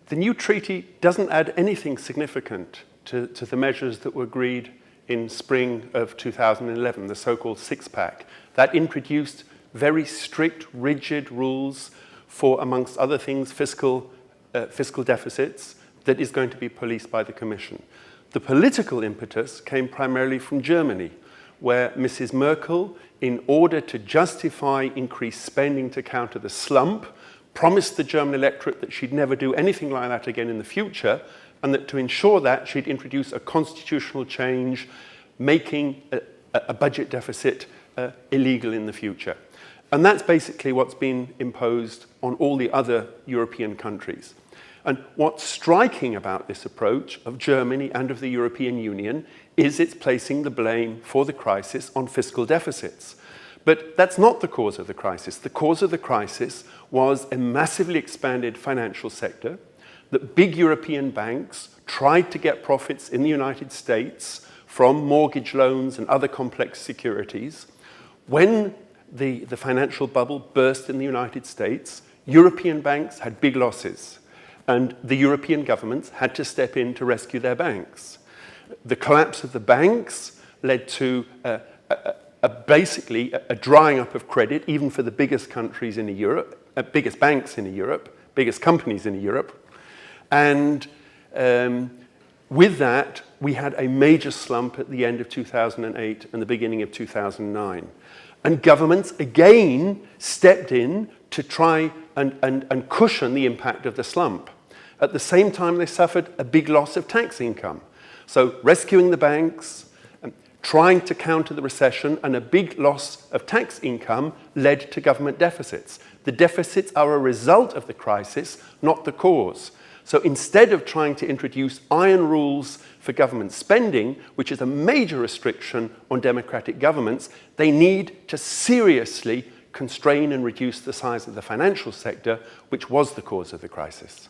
The new treaty doesn't add anything significant to the measures that were agreed in spring of 2011, the so-called six-pack. That introduced very strict, rigid rules for, amongst other things, fiscal deficits that is going to be policed by the Commission. The political impetus came primarily from Germany, where Mrs. Merkel, in order to justify increased spending to counter the slump, promised the German electorate that she'd never do anything like that again in the future, and that to ensure that, she'd introduce a constitutional change, making a budget deficit illegal in the future. And that's basically what's been imposed on all the other European countries. And what's striking about this approach of Germany and of the European Union is it's placing the blame for the crisis on fiscal deficits. But that's not the cause of the crisis. The cause of the crisis was a massively expanded financial sector, that big European banks tried to get profits in the United States from mortgage loans and other complex securities. When the financial bubble burst in the United States, European banks had big losses, and the European governments had to step in to rescue their banks. The collapse of the banks led to basically a drying up of credit, even for the biggest countries in Europe, biggest banks in Europe, biggest companies in Europe. And with that, we had a major slump at the end of 2008 and the beginning of 2009. And governments again stepped in to try and cushion the impact of the slump. At the same time, they suffered a big loss of tax income. So rescuing the banks, trying to counter the recession, and a big loss of tax income led to government deficits. The deficits are a result of the crisis, not the cause. So instead of trying to introduce iron rules for government spending, which is a major restriction on democratic governments, they need to seriously constrain and reduce the size of the financial sector, which was the cause of the crisis.